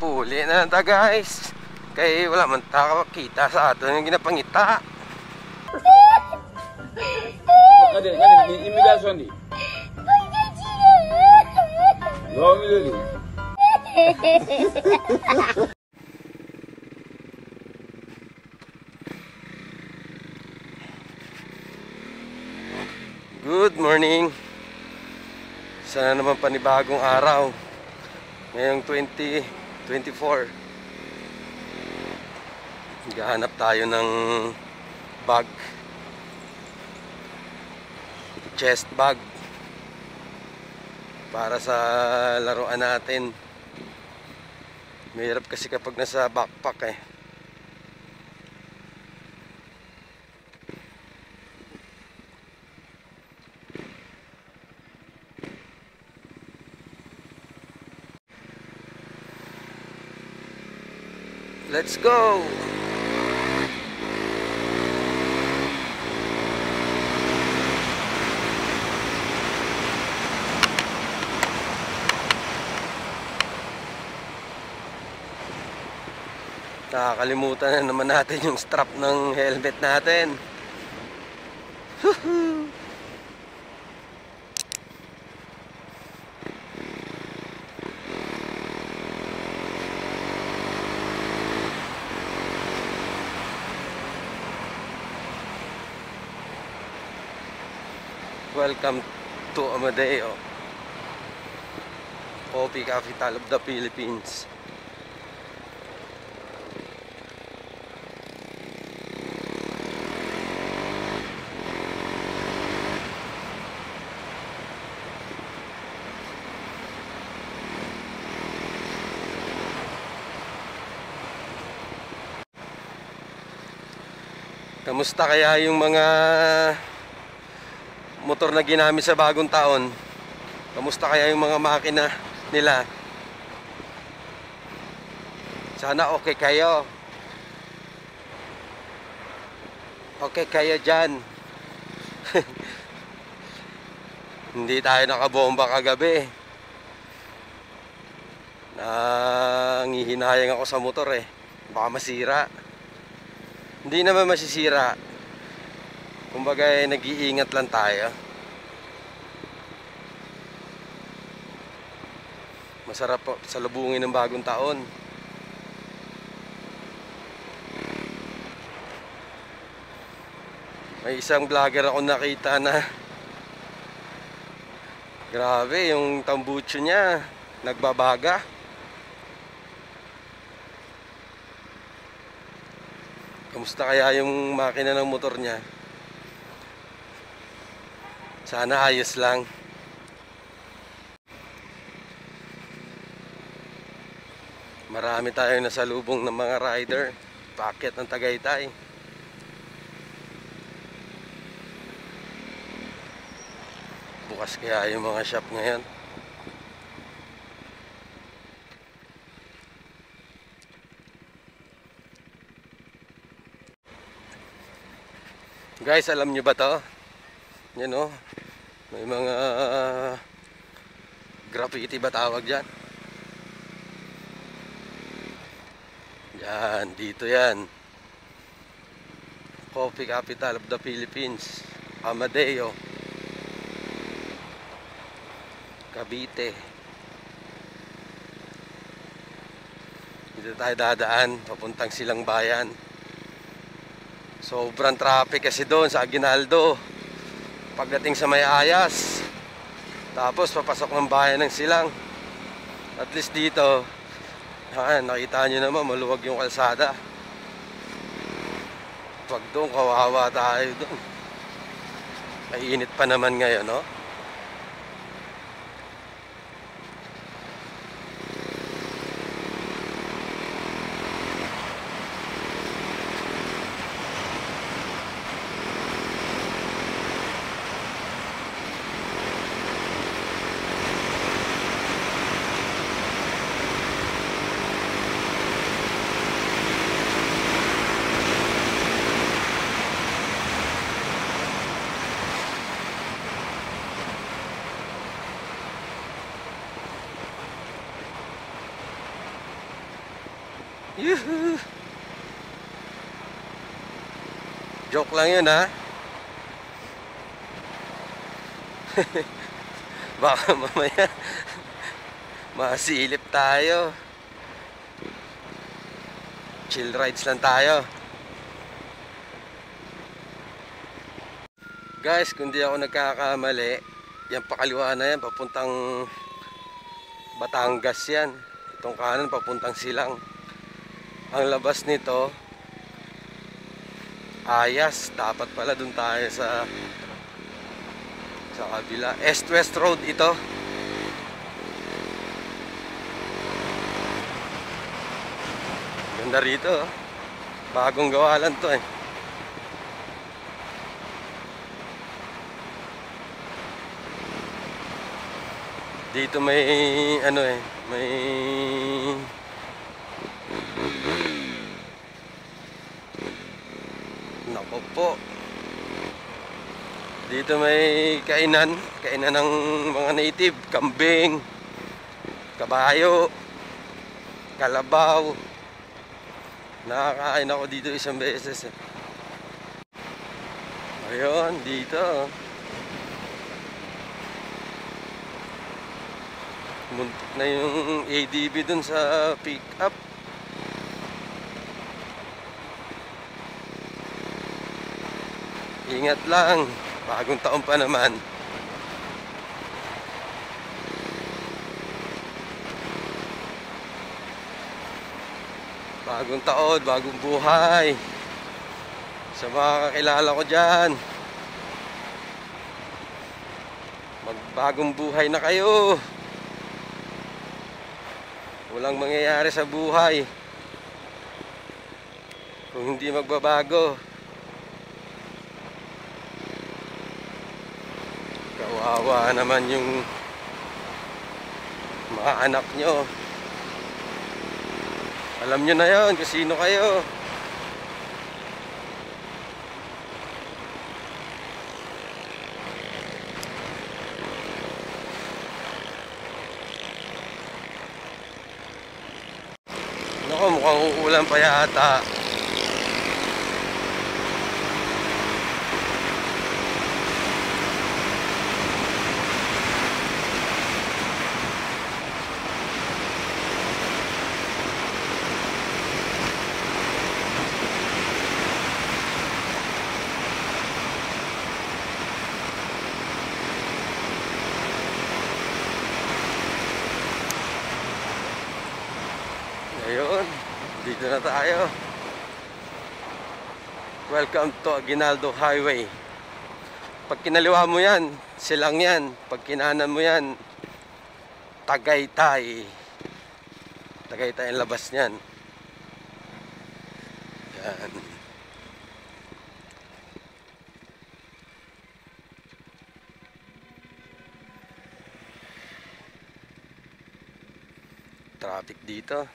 Uli na lang ta guys. Kaya wala man takakita sa ato yung ginapangita. Kade, imigrasyon di? Good morning. Sana naman panibagong araw. Ngayong 2024. Naghahanap tayo ng bag. Chest bag. Para sa laruan natin. Mahirap kasi kapag nasa backpack eh. Let's go! Nakakalimutan na naman natin yung strap ng helmet natin. Welcome to Amadeo, coffee capital of the Philippines. Kamusta kaya yung mga motor na ginamit sa bagong taon? Kamusta kaya yung mga makina nila? Sana okay kayo. Okay kayo dyan. Hindi tayo nakabomba kagabi. Nangihinayang ako sa motor eh. Baka masira. Hindi naman masisira. Kumbaga nag-iingat lang tayo. Masarap po salubungin ng bagong taon. May isang vlogger ako nakita na grabe yung tambucho niya nagbabaga. Kamusta kaya yung makina ng motor niya? Sana ayos lang. Marami tayong nasalubong ng mga rider. Paakyat ng Tagaytay. Bukas kaya yung mga shop ngayon. Guys, alam nyo ba to? Yan o. May mga graffiti ba tawag dyan? Yan, dito yan. Coffee capital of the Philippines, Amadeo, Cavite. Dito tayo dadaan papuntang Silang Bayan. Sobrang traffic kasi doon sa Aguinaldo pagdating sa May Ayas. Tapos papasok ng bayan ng Silang. At least dito nakita nyo naman maluwag yung kalsada. Pag doon kawawa tayo doon. Mainit pa naman ngayon, no? Yuhu! Joke lang yun, ha? Baka mamaya masilip tayo. Chill rides lang tayo. Guys, kung di ako nagkakamali, yan pakaliwa na yan, papuntang Batangas yan. Itong kanan papuntang Silang. Ang labas nito Ayas. Dapat pala dun tayo sa kabila. East-West Road ito. Ganda rito, oh. Bagong gawa lang to, eh. Dito may ano, may nako po. Dito may kainan ng mga native, kambing, kabayo, kalabaw. Nakakain ako dito isang beses, eh. Ayun, dito. Muntik na yung ADB dun sa pick-up. Ingat lang, bagong taon pa naman. Bagong taon, bagong buhay. Sa mga kakilala ko dyan, magbagong buhay na kayo. Walang mangyayari sa buhay kung hindi magbabago. Kawawa naman yung mga anak nyo. Alam nyo na yun kung sino kayo. Naku, mukhang uulan pa yata. Ayun, dito na tayo. Welcome to Aguinaldo Highway. Pag kinaliwa mo yan, Silang yan. Pag kinanan mo yan, Tagaytay. Tagaytay ang labas niyan. Yan. Traffic dito.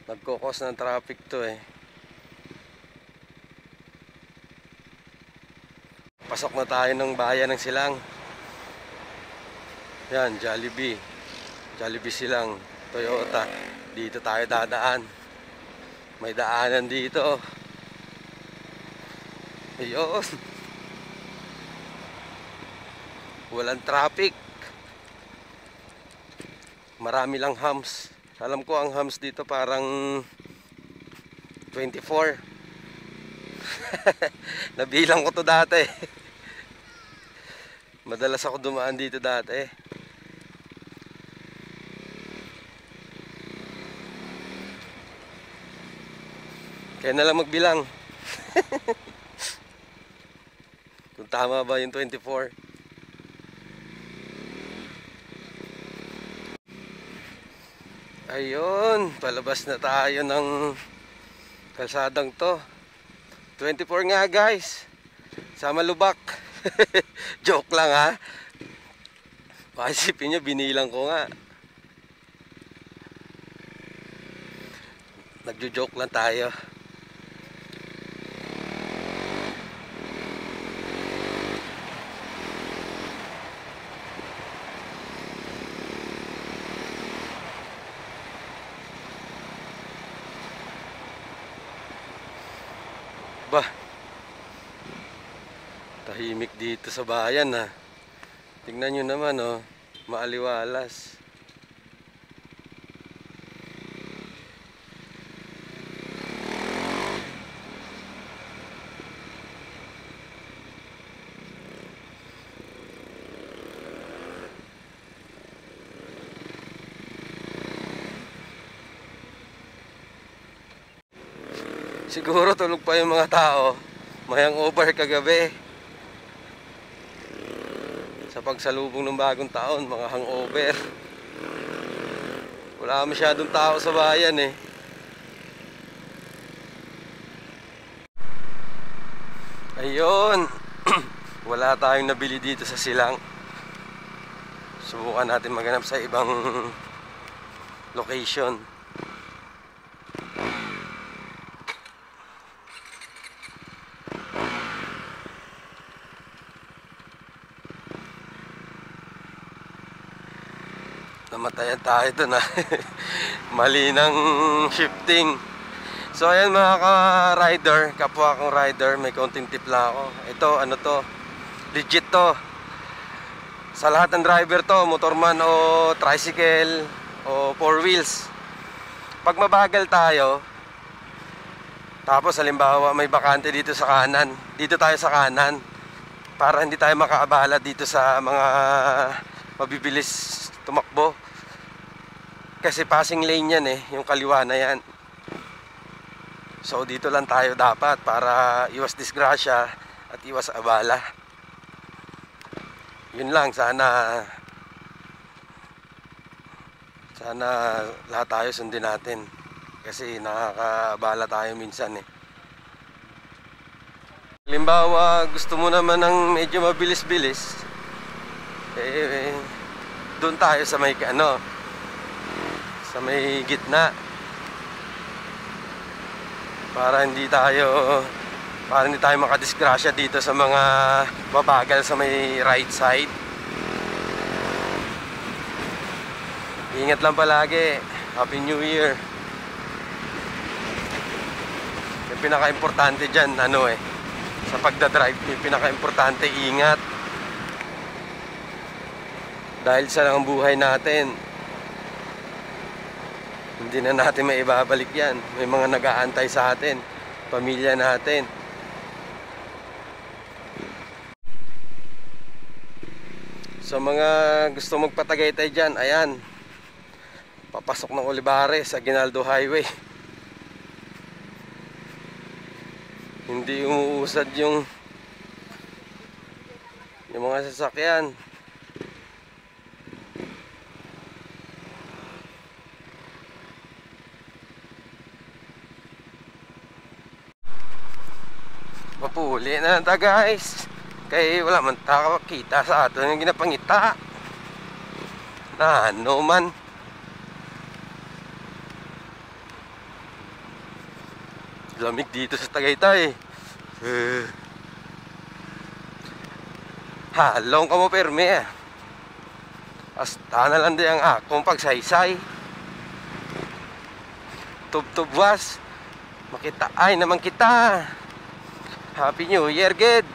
Nagkukos ng traffic to, eh. Pasok na tayo ng bayan ng Silang. Yan, Jollibee. Jollibee Silang, Toyota. Dito tayo dadaan. May daanan dito. Ayun. Walang traffic. Marami lang hams. Alam ko ang hams dito parang 24. Nabilang ko to dati. Madalas ako dumaan dito dati. Kaya na lang magbilang. Kung tama ba yung 24. Ayun, palabas na tayo ng kalsadang to. 24 nga, guys. Sama lubak. Joke lang, ha. Baka isipin nyo, binilang ko nga. Nagjo-joke lang tayo. Ba, tahimik dito sa bayan ha. Tingnan nyo naman oh, maaliwalas. Siguro tulog pa yung mga tao, may hangover kagabi. Sa pagsalubong ng bagong taon, mga hangover. Wala masyadong tao sa bayan eh. Ayun. Wala tayong nabili dito sa Silang. Subukan natin maghanap sa ibang location. Namatayan tayo dun ha. Mali ng shifting. So ayan mga ka-rider, kapwa kong rider, may konting tip lang ako. Ito, ano to, legit to. Sa lahat ng driver to, motorman o tricycle o four wheels. Pag mabagal tayo, tapos halimbawa may bakante dito sa kanan, dito tayo sa kanan, para hindi tayo makaabala dito sa mga mabibilis tumakbo. Kasi passing lane yan eh, yung kaliwa na yan. So dito lang tayo dapat para iwas disgrasya at iwas abala. Yun lang, sana lahat tayo sundin natin. Kasi nakakaabala tayo minsan eh. Halimbawa gusto mo naman ng medyo mabilis-bilis, doon tayo sa may sa may gitna, para hindi tayo makadisgrasya dito sa mga babagal sa may right side. Ingat lang palagi. Happy New Year. Yung pinaka-importante dyan, sa pagdadrive, yung pinaka-importante, ingat. Dahil sa lang ang buhay natin, hindi na natin maibabalik yan. May mga nag-aantay sa atin, pamilya natin. So mga gusto magpatagaytay dyan, ayan, papasok ng Olivares sa Aguinaldo Highway. Hindi umuusad yung mga sasakyan. Mapuli na ta guys, kay wala man kita sa ato yung ginapangita na ano man. Lamig dito sa Tagaytay. Halong ka mo perme hasta na lang di ang akong pagsaysay. Tubtubwas makita ay naman kita. Happy New Year, Ged!